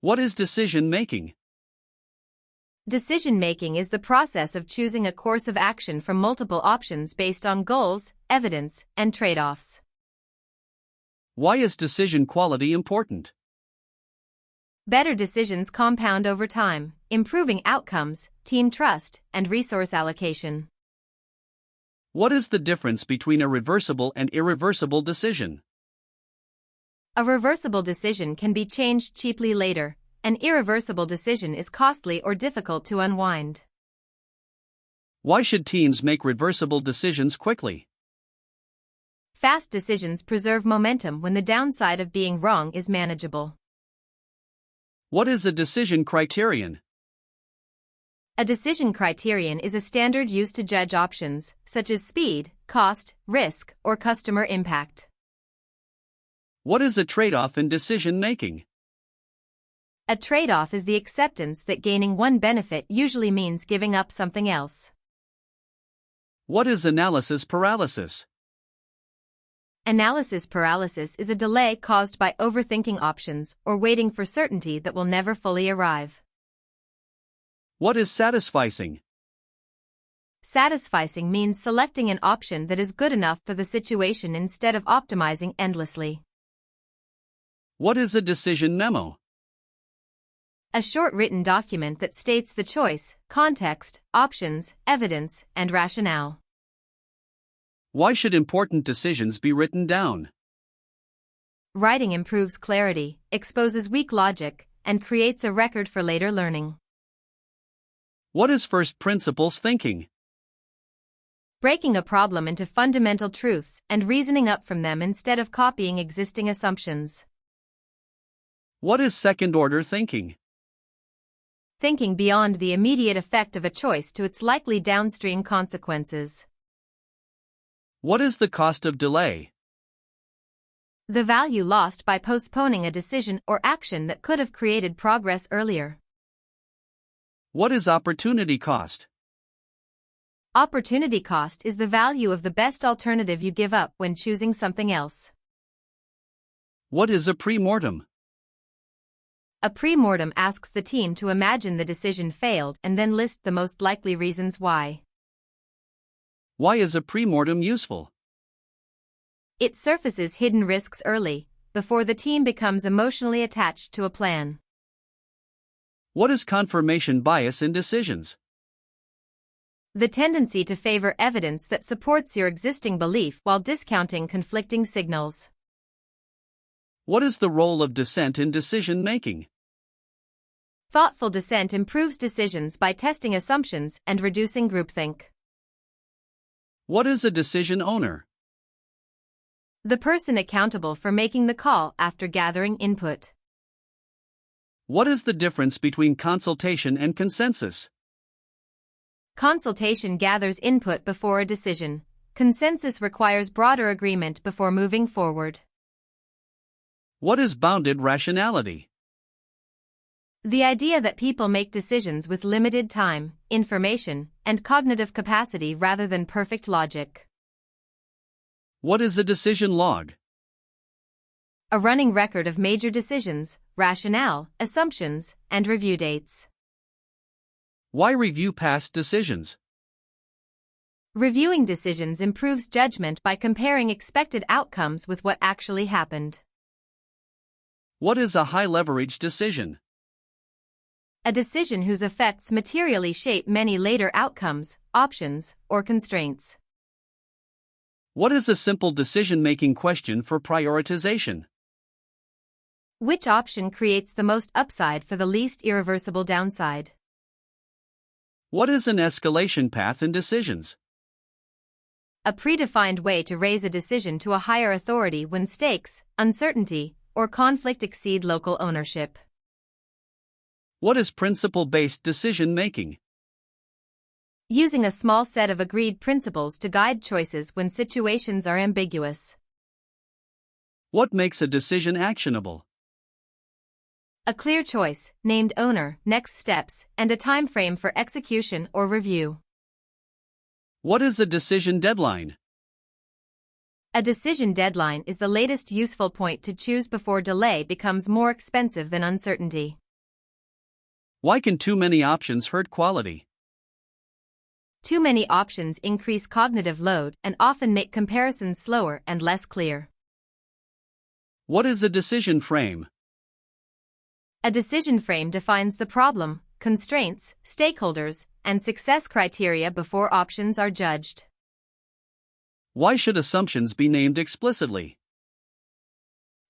What is decision-making? Decision-making is the process of choosing a course of action from multiple options based on goals, evidence, and trade-offs. Why is decision quality important? Better decisions compound over time, improving outcomes, team trust, and resource allocation. What is the difference between a reversible and irreversible decision? A reversible decision can be changed cheaply later. An irreversible decision is costly or difficult to unwind. Why should teams make reversible decisions quickly? Fast decisions preserve momentum when the downside of being wrong is manageable. What is a decision criterion? A decision criterion is a standard used to judge options, such as speed, cost, risk, or customer impact. What is a trade-off in decision-making? A trade-off is the acceptance that gaining one benefit usually means giving up something else. What is analysis paralysis? Analysis paralysis is a delay caused by overthinking options or waiting for certainty that will never fully arrive. What is satisficing? Satisficing means selecting an option that is good enough for the situation instead of optimizing endlessly. What is a decision memo? A short written document that states the choice, context, options, evidence, and rationale. Why should important decisions be written down? Writing improves clarity, exposes weak logic, and creates a record for later learning. What is first principles thinking? Breaking a problem into fundamental truths and reasoning up from them instead of copying existing assumptions. What is second-order thinking? Thinking beyond the immediate effect of a choice to its likely downstream consequences. What is the cost of delay? The value lost by postponing a decision or action that could have created progress earlier. What is opportunity cost? Opportunity cost is the value of the best alternative you give up when choosing something else. What is a pre-mortem? A pre-mortem asks the team to imagine the decision failed and then list the most likely reasons why. Why is a pre-mortem useful? It surfaces hidden risks early, before the team becomes emotionally attached to a plan. What is confirmation bias in decisions? The tendency to favor evidence that supports your existing belief while discounting conflicting signals. What is the role of dissent in decision-making? Thoughtful dissent improves decisions by testing assumptions and reducing groupthink. What is a decision owner? The person accountable for making the call after gathering input. What is the difference between consultation and consensus? Consultation gathers input before a decision. Consensus requires broader agreement before moving forward. What is bounded rationality? The idea that people make decisions with limited time, information, and cognitive capacity rather than perfect logic. What is a decision log? A running record of major decisions, rationale, assumptions, and review dates. Why review past decisions? Reviewing decisions improves judgment by comparing expected outcomes with what actually happened. What is a high-leverage decision? A decision whose effects materially shape many later outcomes, options, or constraints. What is a simple decision-making question for prioritization? Which option creates the most upside for the least irreversible downside? What is an escalation path in decisions? A predefined way to raise a decision to a higher authority when stakes, uncertainty, or conflict exceed local ownership. What is principle-based decision-making? Using a small set of agreed principles to guide choices when situations are ambiguous. What makes a decision actionable? A clear choice, named owner, next steps, and a time frame for execution or review. What is a decision deadline? A decision deadline is the latest useful point to choose before delay becomes more expensive than uncertainty. Why can too many options hurt quality? Too many options increase cognitive load and often make comparisons slower and less clear. What is a decision frame? A decision frame defines the problem, constraints, stakeholders, and success criteria before options are judged. Why should assumptions be named explicitly?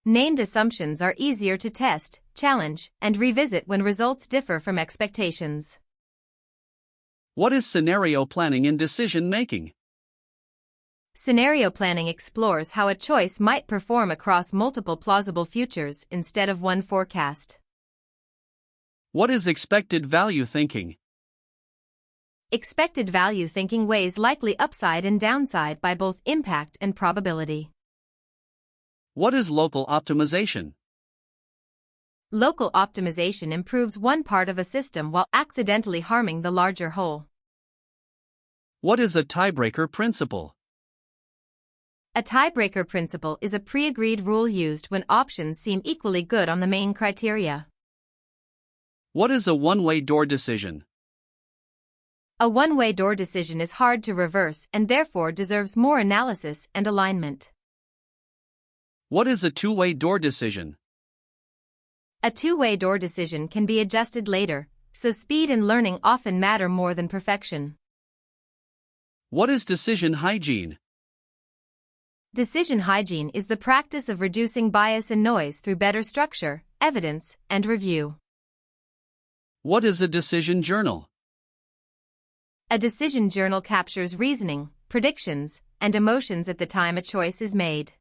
Named assumptions are easier to test, challenge, and revisit when results differ from expectations. What is scenario planning in decision making? Scenario planning explores how a choice might perform across multiple plausible futures instead of one forecast. What is expected value thinking? Expected value thinking weighs likely upside and downside by both impact and probability. What is local optimization? Local optimization improves one part of a system while accidentally harming the larger whole. What is a tiebreaker principle? A tiebreaker principle is a pre-agreed rule used when options seem equally good on the main criteria. What is a one-way door decision? A one-way door decision is hard to reverse and therefore deserves more analysis and alignment. What is a two-way door decision? A two-way door decision can be adjusted later, so speed and learning often matter more than perfection. What is decision hygiene? Decision hygiene is the practice of reducing bias and noise through better structure, evidence, and review. What is a decision journal? A decision journal captures reasoning, predictions, and emotions at the time a choice is made.